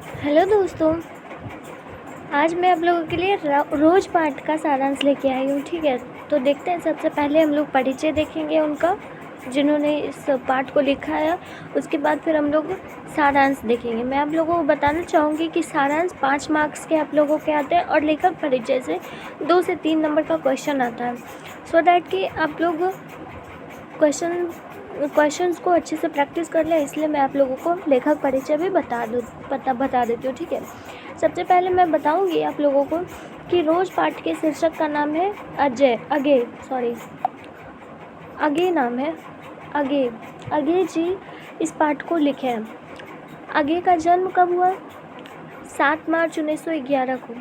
Hello दोस्तों, आज मैं आप लोगों के लिए रोज पाठ का सारांश लेके आई हूँ। ठीक है, तो देखते हैं। सबसे पहले हम लोग परिचय देखेंगे उनका, जिन्होंने इस पाठ को लिखा है। उसके बाद फिर हम लोग सारांश देखेंगे। मैं आप लोगों को बताना चाहूँगी कि सारांश 5 मार्क्स के आप लोगों के आते हैं और लेखक परिचय से 2 से 3 नंबर का क्वेश्चन आता है, सो दैट कि आप लोग क्वेश्चंस को अच्छे से प्रैक्टिस कर लें। इसलिए मैं आप लोगों को लेखक परिचय भी बता देती हूँ। ठीक है, सबसे पहले मैं बताऊंगी आप लोगों को कि रोज पाठ के शीर्षक का नाम है अगे नाम है अगे जी इस पाठ को लिखे हैं। अगे का जन्म कब हुआ? 7 मार्च 1911 को।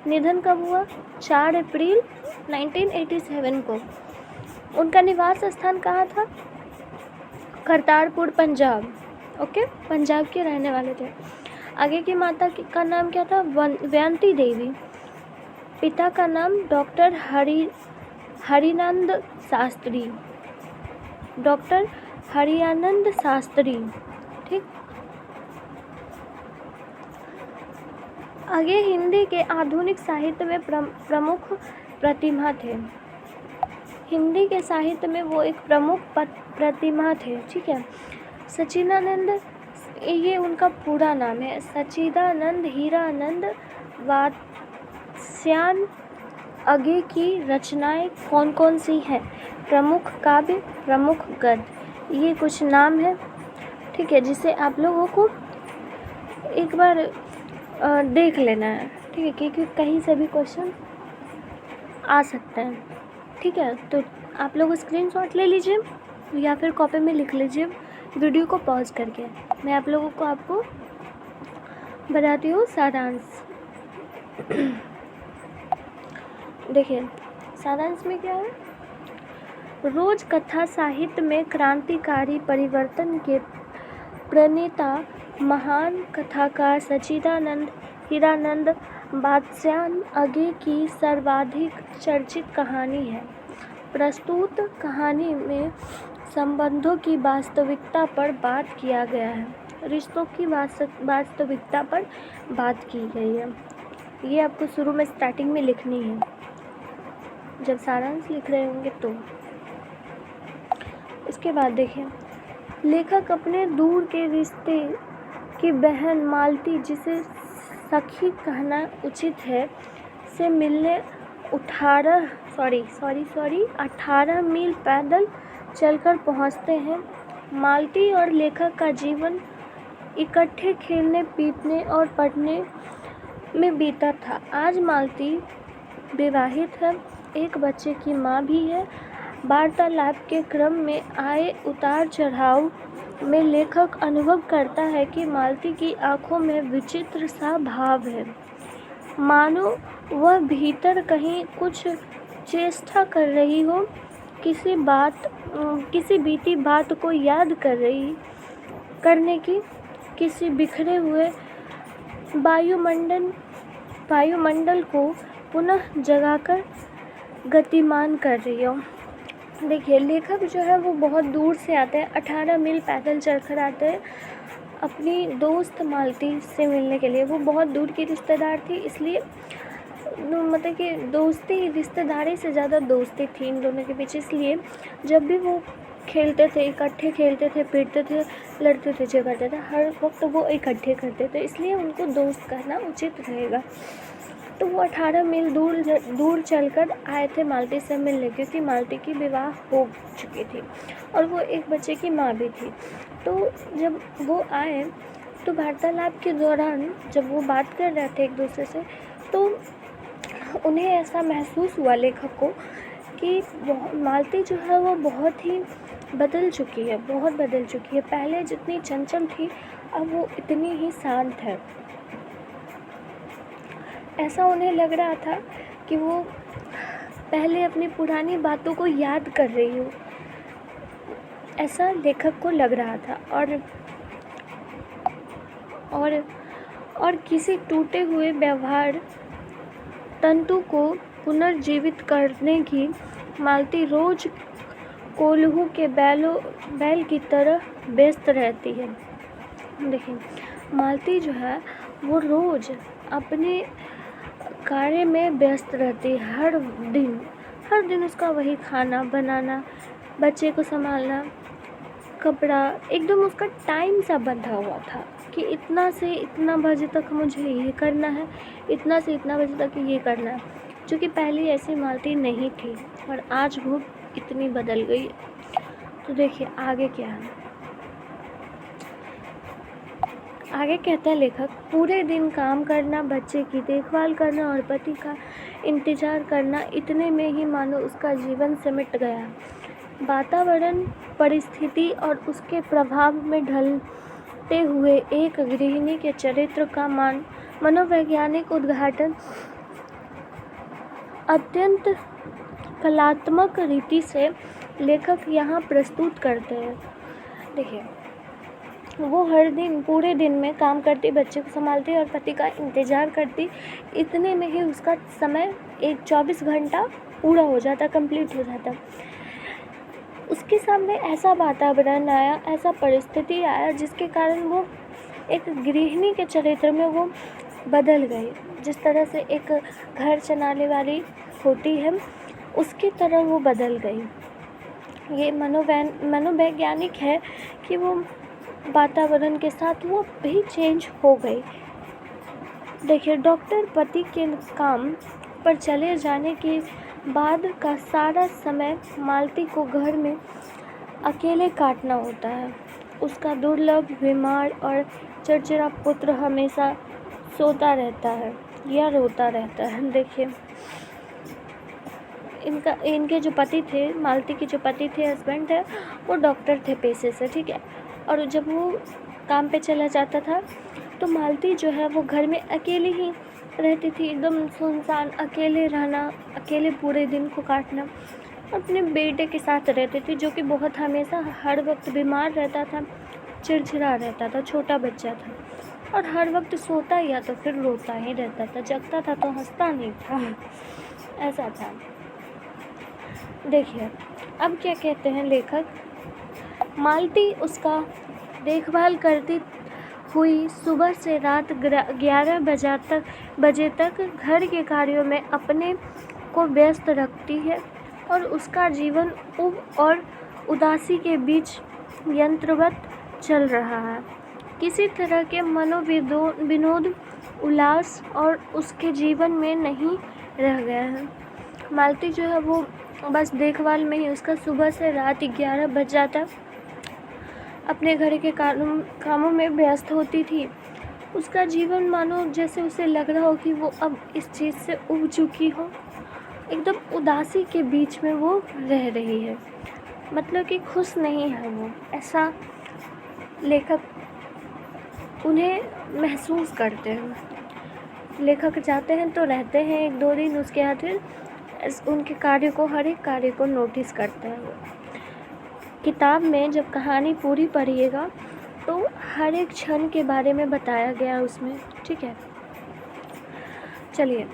निधन कब हुआ? 4 अप्रैल 1987 को। उनका निवास स्थान कहाँ था? करतारपुर, पंजाब। ओके, पंजाब के रहने वाले थे। आगे की माता का नाम क्या था? वयंती देवी। पिता का नाम डॉक्टर हरिनंद शास्त्री। ठीक। आगे हिंदी के आधुनिक साहित्य में प्रमुख प्रतिमा थे। हिंदी के साहित्य में वो एक प्रमुख प्रतिमा थे। ठीक है, सच्चिदानंद, ये उनका पूरा नाम है। सच्चिदानंद हीरानंद वात्स्यायन अगे की रचनाएं कौन कौन सी हैं? प्रमुख काव्य, प्रमुख गद्य, ये कुछ नाम है। ठीक है, जिसे आप लोगों को एक बार देख लेना है। ठीक है, क्योंकि कहीं से भी क्वेश्चन आ सकते हैं। ठीक है, तो आप लोग स्क्रीनशॉट ले लीजिए या फिर कॉपी में लिख लीजिए वीडियो को पॉज करके। मैं आप लोगों को आपको बताती हूँ सारांश। देखिए, सारांश में क्या है? रोज कथा साहित्य में क्रांतिकारी परिवर्तन के प्रणेता महान कथाकार सच्चिदानंद हीरानंद वात्स्यायन अगे की सर्वाधिक चर्चित कहानी है। प्रस्तुत कहानी में संबंधों की वास्तविकता पर बात किया गया है, रिश्तों की वास्तविकता पर बात की गई है। ये आपको शुरू में स्टार्टिंग में लिखनी है जब सारांश लिख रहे होंगे तो। इसके बाद देखिए, लेखक अपने दूर के रिश्ते की बहन मालती, जिसे सखी कहना उचित है, से मिलने 18 मील पैदल चलकर पहुंचते हैं। मालती और लेखक का जीवन इकट्ठे खेलने, पीटने और पढ़ने में बीता था। आज मालती विवाहित है, एक बच्चे की माँ भी है। वार्तालाप के क्रम में आए उतार चढ़ाव में लेखक अनुभव करता है कि मालती की आंखों में विचित्र सा भाव है, मानो वह भीतर कहीं कुछ चेष्टा कर रही हो, किसी बीती बात को याद करने की, किसी बिखरे हुए वायुमंडल को पुनः जगाकर गतिमान कर रही हो। देखिए, लेखक जो है वो बहुत दूर से आते हैं, 18 मील पैदल चलकर आते हैं अपनी दोस्त मालती से मिलने के लिए। वो बहुत दूर की रिश्तेदार थी, इसलिए मतलब कि दोस्ती, रिश्तेदारी से ज़्यादा दोस्ती थी इन दोनों के बीच। इसलिए जब भी वो खेलते थे, इकट्ठे खेलते थे, पीटते थे, लड़ते थे, झगड़ते थे, हर वक्त वो इकट्ठे करते थे, इसलिए उनको दोस्त कहना उचित रहेगा। तो वो 18 मील दूर चलकर आए थे मालती से मिलने, क्योंकि मालती की विवाह हो चुकी थी और वो एक बच्चे की माँ भी थी। तो जब वो आए तो वार्तालाप के दौरान जब वो बात कर रहे थे एक दूसरे से, तो उन्हें ऐसा महसूस हुआ, लेखक को, कि मालती जो है वो बहुत ही बदल चुकी है। पहले जितनी चंचल थी, अब वो इतनी ही शांत है। ऐसा उन्हें लग रहा था कि वो पहले अपनी पुरानी बातों को याद कर रही हो, ऐसा लेखक को लग रहा था। और किसी टूटे हुए व्यवहार तंतु को पुनर्जीवित करने की मालती रोज कोल्हू के बैल की तरह व्यस्त रहती है। देखिए, मालती जो है वो रोज़ अपने कार्य में व्यस्त रहती है। हर दिन उसका वही खाना बनाना, बच्चे को संभालना, कपड़ा, एकदम उसका टाइम सा बंधा हुआ था कि इतना से इतना बजे तक मुझे ये करना है, इतना से इतना बजे तक ये करना है। जो कि पहले ऐसी मालती नहीं थी और आज वो इतनी बदल गई। तो देखिए आगे क्या है। आगे कहता है लेखक, पूरे दिन काम करना, बच्चे की देखभाल करना और पति का इंतज़ार करना, इतने में ही मानो उसका जीवन सिमट गया। वातावरण, परिस्थिति और उसके प्रभाव में ढलते हुए एक गृहिणी के चरित्र का मनोवैज्ञानिक उद्घाटन अत्यंत कलात्मक रीति से लेखक यहाँ प्रस्तुत करते हैं। देखिए, वो हर दिन पूरे दिन में काम करती, बच्चे को संभालती और पति का इंतज़ार करती, इतने में ही उसका समय एक 24 घंटा पूरा हो जाता, कंप्लीट हो जाता। उसके सामने ऐसा वातावरण आया, ऐसा परिस्थिति आया जिसके कारण वो एक गृहिणी के चरित्र में वो बदल गई। जिस तरह से एक घर चलाने वाली होती है, उसकी तरह वो बदल गई। ये मनोवैज्ञानिक है कि वो वातावरण के साथ वो भी चेंज हो गई। देखिए, डॉक्टर पति के काम पर चले जाने के बाद का सारा समय मालती को घर में अकेले काटना होता है। उसका दुर्लभ, बीमार और चिड़चिड़ा पुत्र हमेशा सोता रहता है या रोता रहता है। देखिए, इनके जो पति थे, मालती के जो पति थे, हस्बैंड थे, वो डॉक्टर थे पेशे से, ठीक है। और जब वो काम पे चला जाता था तो मालती जो है वो घर में अकेली ही रहती थी, एकदम सुनसान, अकेले रहना, अकेले पूरे दिन को काटना। अपने बेटे के साथ रहती थी जो कि बहुत हमेशा हर वक्त बीमार रहता था, चिड़चिड़ा रहता था, छोटा बच्चा था और हर वक्त सोता या तो फिर रोता ही रहता था, जगता था तो हंसता नहीं था, ऐसा था। देखिए, अब क्या कहते हैं लेखक, मालती उसका देखभाल करती हुई सुबह से रात 11 बजे तक घर के कार्यों में अपने को व्यस्त रखती है और उसका जीवन ऊब और उदासी के बीच यंत्रवत चल रहा है। किसी तरह के विनोद, उल्लास और उसके जीवन में नहीं रह गया है। मालती जो है वो बस देखभाल में ही उसका सुबह से रात 11 बज जाता, अपने घर के कामों में व्यस्त होती थी। उसका जीवन मानो जैसे उसे लग रहा हो कि वो अब इस चीज़ से उब चुकी हो, एकदम उदासी के बीच में वो रह रही है, मतलब कि खुश नहीं है वो, ऐसा लेखक उन्हें महसूस करते हैं। लेखक जाते हैं तो रहते हैं 1-2 दिन, उसके बाद फिर उनके हर एक कार्य को नोटिस करते हैं वो। किताब में जब कहानी पूरी पढ़िएगा तो हर एक क्षण के बारे में बताया गया उसमें, ठीक है। चलिए,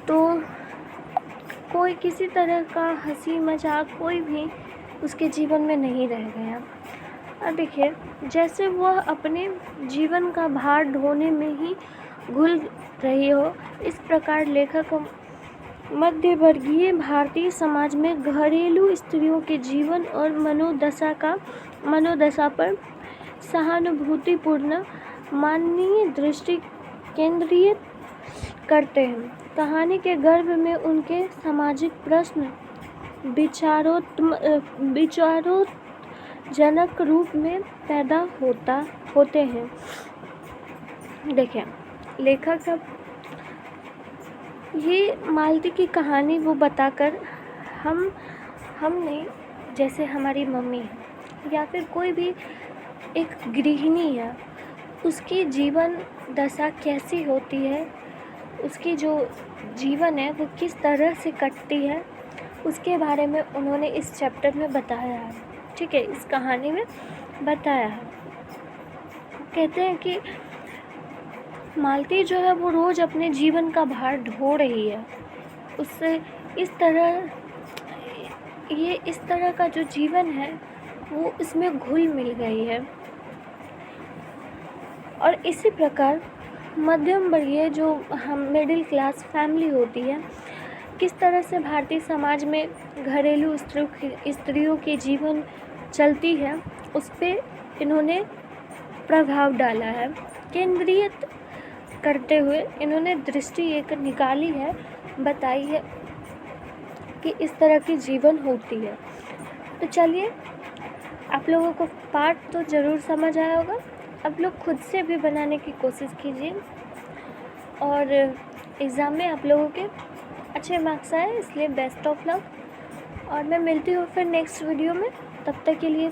तो कोई किसी तरह का हंसी मजाक कोई भी उसके जीवन में नहीं रह गया। और देखिए, जैसे वह अपने जीवन का भार ढोने में ही घुल रही हो, इस प्रकार लेखक मध्यवर्गीय भारतीय समाज में घरेलू स्त्रियों के जीवन और मनोदशा पर सहानुभूतिपूर्ण मानवीय दृष्टि केंद्रित करते हैं। कहानी के गर्भ में उनके सामाजिक प्रश्न विचारोत्तेजक रूप में पैदा होते हैं। देखिए, लेखक अब ये मालती की कहानी वो बताकर हमने, जैसे हमारी मम्मी है या फिर कोई भी एक गृहिणी है, उसकी जीवन दशा कैसी होती है, उसकी जो जीवन है वो किस तरह से कटती है, उसके बारे में उन्होंने इस चैप्टर में बताया है, ठीक है, इस कहानी में बताया है। कहते हैं कि मालती जो है वो रोज़ अपने जीवन का भार ढो रही है, उससे इस तरह का जो जीवन है वो इसमें घुल मिल गई है। और इसी प्रकार मध्यम वर्गीय जो हम मिडिल क्लास फैमिली होती है, किस तरह से भारतीय समाज में घरेलू स्त्रियों की जीवन चलती है, उस पर इन्होंने प्रभाव डाला है। केंद्रित करते हुए इन्होंने दृष्टि एक निकाली है, बताई है कि इस तरह की जीवन होती है। तो चलिए, आप लोगों को पार्ट तो ज़रूर समझ आया होगा। आप लोग खुद से भी बनाने की कोशिश कीजिए और एग्ज़ाम में आप लोगों के अच्छे मार्क्स आए, इसलिए बेस्ट ऑफ लक। और मैं मिलती हूँ फिर नेक्स्ट वीडियो में। तब तक के लिए